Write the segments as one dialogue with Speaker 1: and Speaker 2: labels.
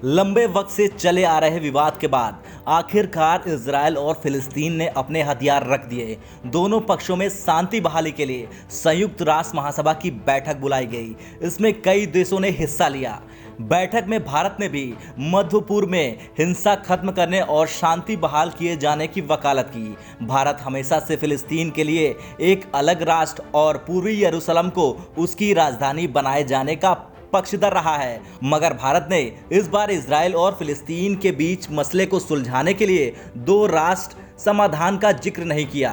Speaker 1: लंबे वक्त से चले आ रहे विवाद के बाद आखिरकार इजराइल और फिलिस्तीन ने अपने हथियार रख दिए। दोनों पक्षों में शांति बहाली के लिए संयुक्त राष्ट्र महासभा की बैठक बुलाई गई। इसमें कई देशों ने हिस्सा लिया। बैठक में भारत ने भी मध्य पूर्व में हिंसा खत्म करने और शांति बहाल किए जाने की वकालत की। भारत हमेशा से फिलिस्तीन के लिए एक अलग राष्ट्र और पूर्वी यरूशलेम को उसकी राजधानी बनाए जाने का पक्षधर रहा है, मगर भारत ने इस बार इजराइल और फिलिस्तीन के बीच मसले को सुलझाने के लिए दो राष्ट्र समाधान का जिक्र नहीं किया।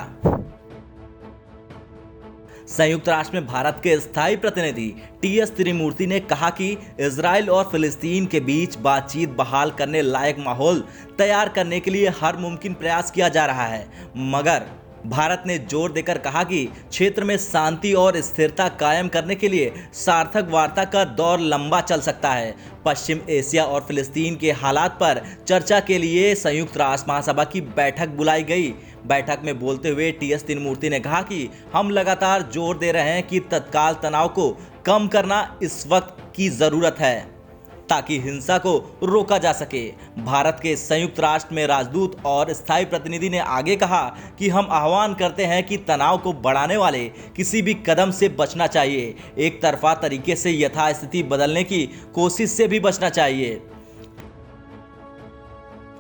Speaker 1: संयुक्त राष्ट्र में भारत के स्थायी प्रतिनिधि टी.एस. त्रिमूर्ति ने कहा कि इजराइल और फिलिस्तीन के बीच बातचीत बहाल करने लायक माहौल तैयार करने के लिए हर मुमकिन प्रयास किया जा रहा है, मगर भारत ने जोर देकर कहा कि क्षेत्र में शांति और स्थिरता कायम करने के लिए सार्थक वार्ता का दौर लंबा चल सकता है। पश्चिम एशिया और फिलिस्तीन के हालात पर चर्चा के लिए संयुक्त राष्ट्र महासभा की बैठक बुलाई गई। बैठक में बोलते हुए टी.एस. त्रिमूर्ति ने कहा कि हम लगातार जोर दे रहे हैं कि तत्काल तनाव को कम करना इस वक्त की जरूरत है ताकि हिंसा को रोका जा सके। भारत के संयुक्त राष्ट्र में राजदूत और स्थायी प्रतिनिधि ने आगे कहा कि हम आह्वान करते हैं कि तनाव को बढ़ाने वाले किसी भी कदम से बचना चाहिए। एक तरफा तरीके से यथास्थिति बदलने की कोशिश से भी बचना चाहिए।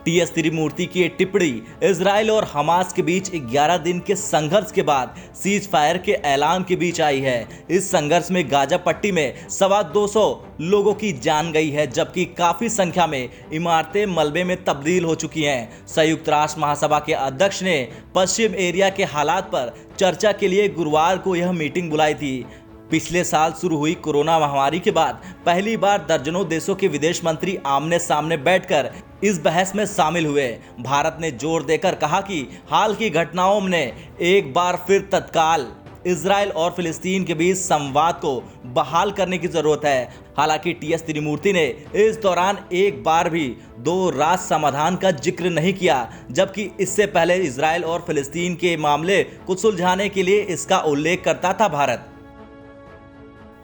Speaker 1: टी.एस. त्रिमूर्ति की ये टिप्पणी इजराइल और हमास के बीच 11 दिन के संघर्ष के बाद सीज फायर के ऐलान के बीच आई है। इस संघर्ष में गाजा पट्टी में 250 लोगों की जान गई है, जबकि काफी संख्या में इमारतें मलबे में तब्दील हो चुकी हैं। संयुक्त राष्ट्र महासभा के अध्यक्ष ने पश्चिम एरिया के हालात पर चर्चा के लिए गुरुवार को यह मीटिंग बुलाई थी। पिछले साल शुरू हुई कोरोना महामारी के बाद पहली बार दर्जनों देशों के विदेश मंत्री आमने सामने बैठकर इस बहस में शामिल हुए। भारत ने जोर देकर कहा कि हाल की घटनाओं ने एक बार फिर तत्काल इजराइल और फिलिस्तीन के बीच संवाद को बहाल करने की जरूरत है। हालांकि टी.एस. त्रिमूर्ति ने इस दौरान एक बार भी दो राष्ट्र समाधान का जिक्र नहीं किया, जबकि इससे पहले इजराइल और फिलिस्तीन के मामले को सुलझाने के लिए इसका उल्लेख करता था भारत।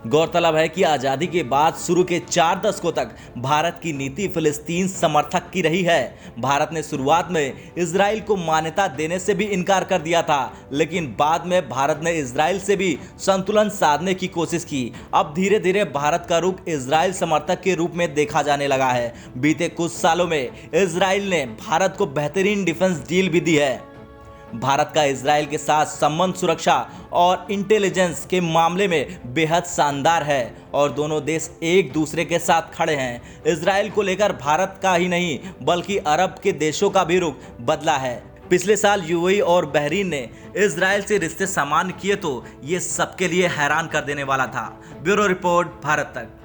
Speaker 1: गौरतलब है कि आज़ादी के बाद शुरू के 4 दशकों तक भारत की नीति फिलिस्तीन समर्थक की रही है। भारत ने शुरुआत में इजराइल को मान्यता देने से भी इनकार कर दिया था, लेकिन बाद में भारत ने इजराइल से भी संतुलन साधने की कोशिश की। अब धीरे धीरे भारत का रुख इजराइल समर्थक के रूप में देखा जाने लगा है। बीते कुछ सालों में इजराइल ने भारत को बेहतरीन डिफेंस डील भी दी है। भारत का इजराइल के साथ संबंध सुरक्षा और इंटेलिजेंस के मामले में बेहद शानदार है और दोनों देश एक दूसरे के साथ खड़े हैं। इजराइल को लेकर भारत का ही नहीं बल्कि अरब के देशों का भी रुख बदला है। पिछले साल यूएई और बहरीन ने इजराइल से रिश्ते सामान्य किए तो ये सबके लिए हैरान कर देने वाला था। ब्यूरो रिपोर्ट, भारत तक।